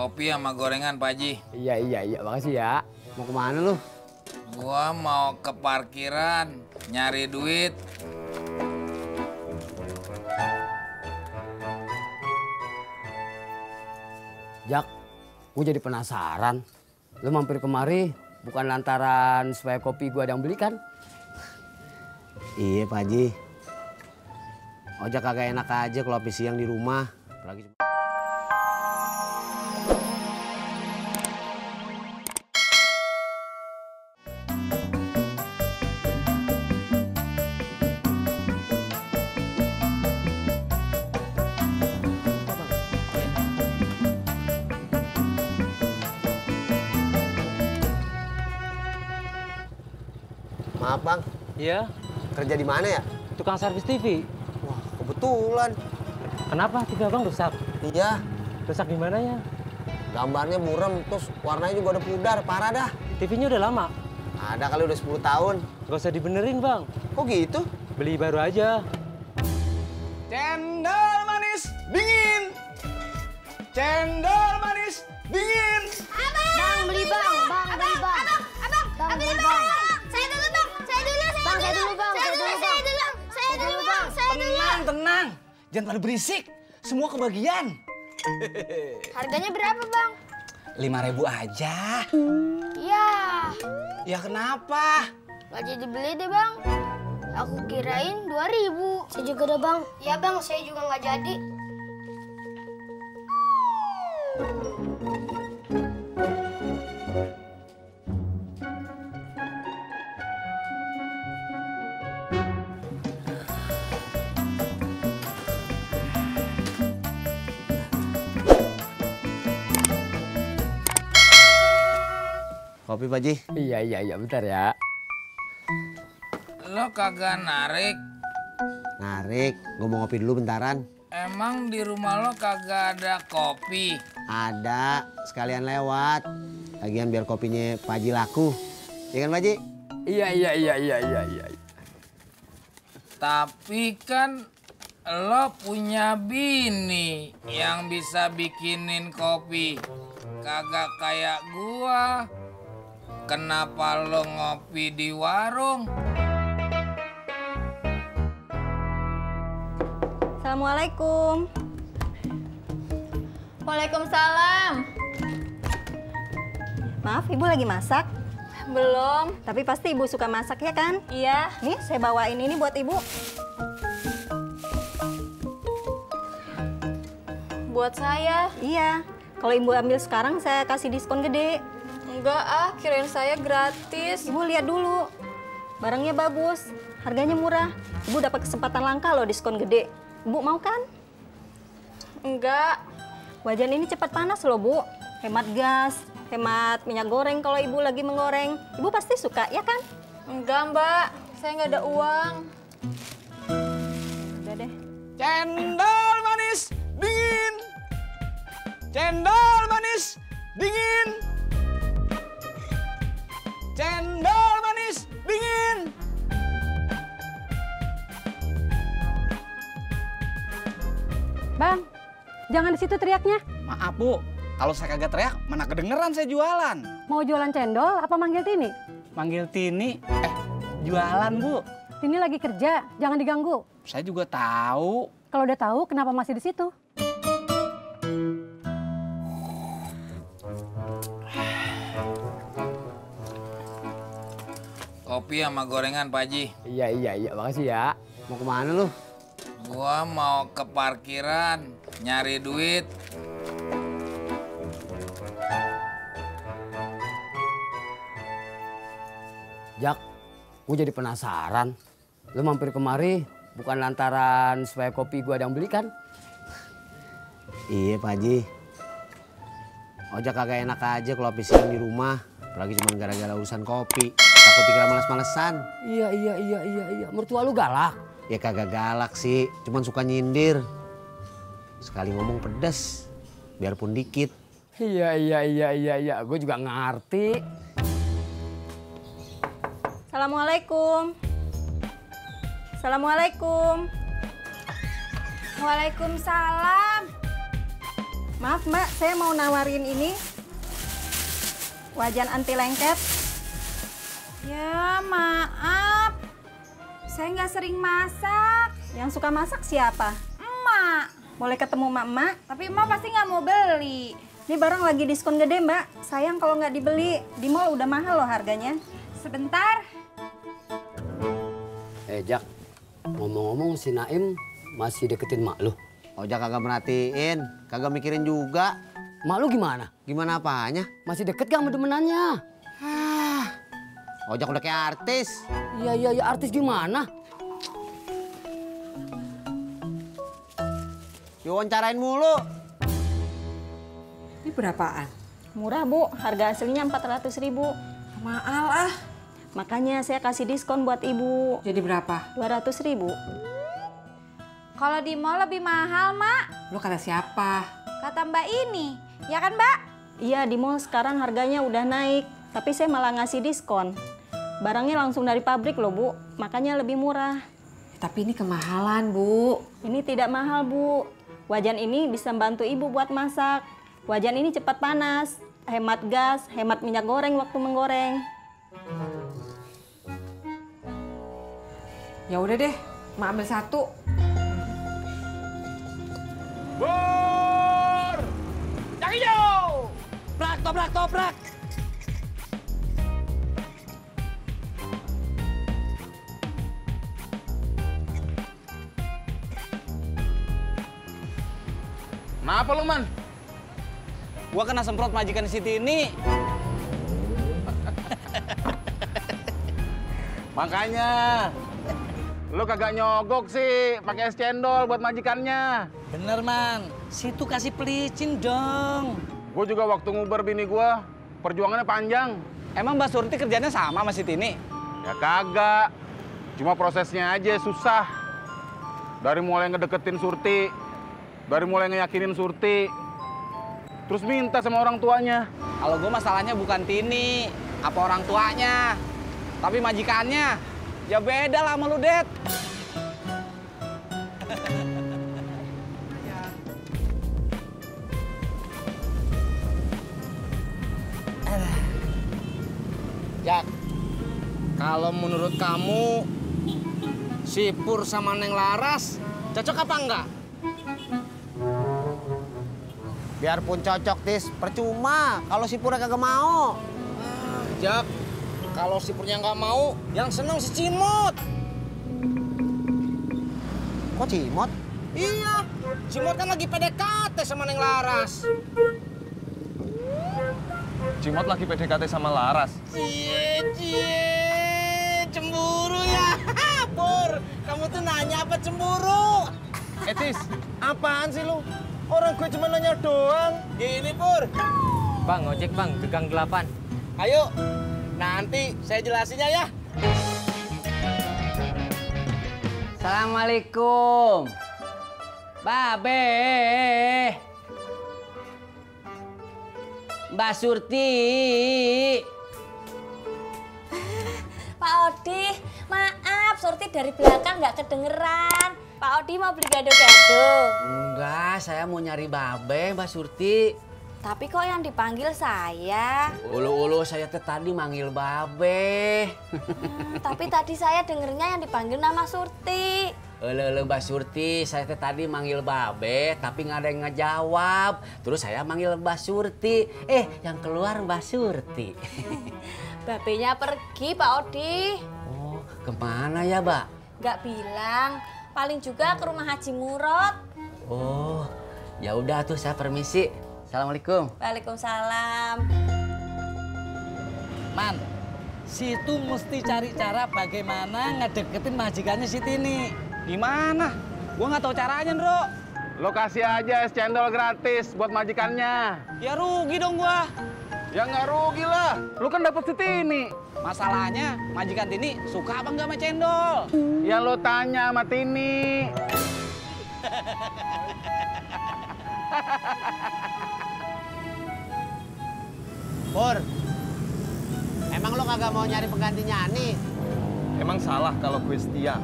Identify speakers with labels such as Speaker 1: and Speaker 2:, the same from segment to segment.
Speaker 1: Kopi sama gorengan, Pak Haji.
Speaker 2: Iya, makasih ya. Mau kemana lu?
Speaker 1: Gua mau ke parkiran, nyari duit.
Speaker 2: Jak, gue jadi penasaran. Lu mampir kemari bukan lantaran supaya kopi gue ada yang beli kan?
Speaker 3: Iya Pak Haji. Ojak kagak enak aja kalau habis siang di rumah. Apalagi Maaf Bang,
Speaker 4: Iya,
Speaker 3: kerja di mana ya?
Speaker 4: tukang servis TV.
Speaker 3: Wah, kebetulan.
Speaker 4: Kenapa TV abang rusak?
Speaker 3: Iya,
Speaker 4: Rusak di mana ya?
Speaker 3: gambarnya buram, terus warnanya juga udah pudar, parah dah.
Speaker 4: TV-nya udah lama.
Speaker 3: Ada kali udah 10 tahun.
Speaker 4: Gak usah dibenerin bang,
Speaker 3: Kok gitu?
Speaker 4: beli baru aja.
Speaker 5: Cendol manis dingin. Cendol manis dingin.
Speaker 6: Bang, beli bang, beli bang. Bang, beli bang. Saya dulu bang, saya dulu bang.
Speaker 5: Tenang. Jangan pada berisik. Semua kebagian.
Speaker 6: Harganya berapa bang?
Speaker 5: 5.000 aja.
Speaker 6: Ya,
Speaker 5: Ya kenapa?
Speaker 6: gak jadi beli deh bang. Aku kirain 2.000. Saya juga deh bang. Ya bang, saya juga nggak jadi.
Speaker 3: Kopi Pak Haji.
Speaker 2: Iya, bentar ya.
Speaker 1: Lo kagak narik?
Speaker 3: Narik, gue mau ngopi dulu bentaran.
Speaker 1: Emang di rumah lo kagak ada kopi?
Speaker 3: Ada, sekalian lewat. Lagian biar kopinya Pak Haji laku. Iya kan Pak Haji?
Speaker 2: Iya.
Speaker 1: Tapi kan lo punya bini yang bisa bikinin kopi. Kagak kayak gua. Kenapa lo ngopi di warung?
Speaker 7: Assalamualaikum.
Speaker 8: Waalaikumsalam.
Speaker 7: Maaf, Ibu lagi masak?
Speaker 8: Belum.
Speaker 7: Tapi pasti Ibu suka masak ya kan?
Speaker 8: Iya.
Speaker 7: Nih, saya bawain ini buat Ibu.
Speaker 8: Buat saya.
Speaker 7: Iya. Kalau Ibu ambil sekarang, saya kasih diskon gede.
Speaker 8: Enggak kirain saya gratis.
Speaker 7: Ibu lihat dulu. Barangnya bagus, harganya murah. Ibu dapat kesempatan langka loh diskon gede. Ibu mau kan?
Speaker 8: Enggak.
Speaker 7: Wajan ini cepat panas loh, Bu. Hemat gas, hemat minyak goreng kalau Ibu lagi menggoreng. Ibu pasti suka, ya kan?
Speaker 8: Enggak, Mbak. Saya nggak ada uang.
Speaker 7: Udah deh.
Speaker 5: Cendol manis dingin. Cendol manis dingin. Cendol manis dingin.
Speaker 9: Bang, jangan di situ teriaknya.
Speaker 5: Maaf Bu, kalau saya kagak teriak, mana kedengeran saya jualan.
Speaker 9: Mau jualan cendol apa manggil Tini?
Speaker 5: Manggil Tini, jualan Bu.
Speaker 9: Tini lagi kerja, jangan diganggu.
Speaker 5: Saya juga tahu.
Speaker 9: Kalau udah tahu, kenapa masih di situ?
Speaker 1: Kopi sama gorengan, Pak Haji.
Speaker 2: Iya, makasih ya.
Speaker 3: Mau kemana lu?
Speaker 1: Gua mau ke parkiran, nyari duit.
Speaker 2: Jak, gue jadi penasaran. Lu mampir kemari bukan lantaran supaya kopi gue ada yang beli kan?
Speaker 3: Iya Pak Haji. Ojak kagak enak aja kalau habis siang di rumah. Apalagi cuma gara-gara urusan kopi. Takut dikira males-malesan.
Speaker 2: Iya. Mertua lu galak.
Speaker 3: Ya kagak galak sih, cuman suka nyindir. Sekali ngomong pedes, biarpun dikit.
Speaker 2: Iya. Gue juga ngerti.
Speaker 7: Assalamualaikum. Assalamualaikum.
Speaker 8: Waalaikumsalam.
Speaker 7: Maaf Mbak, saya mau nawarin ini. Wajan anti lengket.
Speaker 8: Ya, maaf. Saya nggak sering masak.
Speaker 7: Yang suka masak siapa?
Speaker 8: Emak.
Speaker 7: Boleh ketemu Mak?
Speaker 8: Tapi emak pasti nggak mau beli.
Speaker 7: Ini barang lagi diskon gede Mbak. Sayang kalau nggak dibeli. Di mall udah mahal loh harganya.
Speaker 8: Sebentar.
Speaker 2: Jak, ngomong-ngomong si Naim masih deketin mak lu.
Speaker 3: Ojak kagak merhatiin, kagak mikirin juga.
Speaker 2: Mak lu gimana?
Speaker 3: Gimana apanya?
Speaker 2: Masih deket gak sama demenannya?
Speaker 3: Ojak udah kayak artis.
Speaker 2: Iya, artis gimana?
Speaker 3: Diwawancarain mulu.
Speaker 8: Ini berapaan?
Speaker 7: Murah Bu, harga aslinya 400.000.
Speaker 8: Mahal ah.
Speaker 7: Makanya saya kasih diskon buat Ibu.
Speaker 8: Jadi berapa?
Speaker 7: 200.000.
Speaker 8: Kalau di mall lebih mahal, Mak. Lu kata siapa? Kata Mbak ini. Ya kan, Mbak?
Speaker 7: Iya, di mall sekarang harganya udah naik. Tapi saya malah ngasih diskon. Barangnya langsung dari pabrik loh, Bu. Makanya lebih murah.
Speaker 8: Tapi ini kemahalan, Bu.
Speaker 7: Ini tidak mahal, Bu. Wajan ini bisa bantu Ibu buat masak. Wajan ini cepat panas, hemat gas, hemat minyak goreng waktu menggoreng.
Speaker 8: Ya udah deh, Mak ambil satu.
Speaker 1: Bur! Yang hijau! Prak, toprak, toprak! Kenapa lu, Man?
Speaker 5: Gua kena semprot majikan Siti ini.
Speaker 1: Makanya lu kagak nyogok sih pakai es cendol buat majikannya.
Speaker 5: Bener, Man. Situ kasih pelicin dong.
Speaker 1: Gue juga waktu nguber bini gue, perjuangannya panjang.
Speaker 5: Emang Mbak Surti kerjanya sama sama Siti ini?
Speaker 1: Ya kagak, cuma prosesnya aja susah. Dari mulai ngedeketin Surti, dari mulai ngeyakinin Surti, terus minta sama orang tuanya.
Speaker 5: Kalau gue masalahnya bukan Tini, apa orang tuanya. Tapi majikannya, ya beda lah sama lu, Det.
Speaker 3: Jak, kalau menurut kamu si Pur sama Neng Laras cocok apa enggak? Biarpun cocok, Tis, percuma kalau si Purnya kagak mau. Jak, kalau si Purnya nggak mau, yang seneng si Cimot. Kok Cimot? Iya, Cimot kan lagi PDKT sama Neng Laras.
Speaker 10: Cimot lagi PDKT sama Laras.
Speaker 3: Cie, cemburu ya. Pur, kamu tuh nanya apa cemburu?
Speaker 10: Tis, apaan sih lu? Orang gue cuma nanya doang.
Speaker 3: Gini, Pur.
Speaker 4: Bang, ojek bang, gang 8.
Speaker 3: Ayo, nanti saya jelasinnya ya.
Speaker 2: Assalamualaikum. Babe. Mbak Surti.
Speaker 11: Pak Odi, maaf Surti dari belakang nggak kedengeran. Pak Odi mau beli gado-gado?
Speaker 2: Enggak, saya mau nyari Babe, Mbak Surti.
Speaker 11: Tapi kok yang dipanggil saya?
Speaker 2: Ulu-ulu saya tadi manggil Babe.
Speaker 11: Tapi tadi saya dengernya yang dipanggil nama Surti.
Speaker 2: Ulu Mbak Surti, saya tadi manggil Babe, tapi nggak ada yang ngejawab. Terus saya manggil Mbak Surti. Yang keluar Mbak Surti.
Speaker 11: Babenya pergi, Pak Odi.
Speaker 2: Oh, kemana ya, Mbak?
Speaker 11: Nggak bilang. Paling juga ke rumah Haji Murad.
Speaker 2: Oh, ya udah tuh saya permisi. Assalamualaikum.
Speaker 11: Waalaikumsalam.
Speaker 5: Man, situ mesti cari cara bagaimana ngedeketin majikannya Siti ini. Gimana? Gua nggak tahu caranya, Bro.
Speaker 1: Lo kasih aja es cendol gratis buat majikannya.
Speaker 5: Ya rugi dong gua.
Speaker 1: Ya nggak rugi lah, lu kan dapet si Tini.
Speaker 5: Masalahnya majikan Tini suka apa nggak sama cendol?
Speaker 1: Ya lo tanya sama Tini.
Speaker 3: Pur, emang lo kagak mau nyari penggantinya Ani?
Speaker 10: Emang salah kalau gue setia?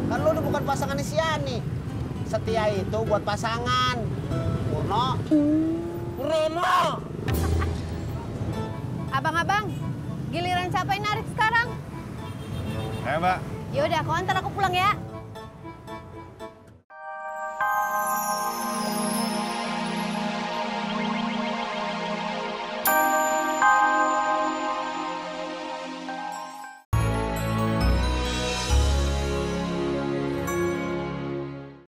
Speaker 3: Kan lo udah bukan pasangan si Ani. Setia itu buat pasangan. Purno.
Speaker 10: Purnomo.
Speaker 12: Abang-abang, giliran siapa yang narik sekarang?
Speaker 10: Mbak.
Speaker 12: Yaudah, kau antar aku pulang ya.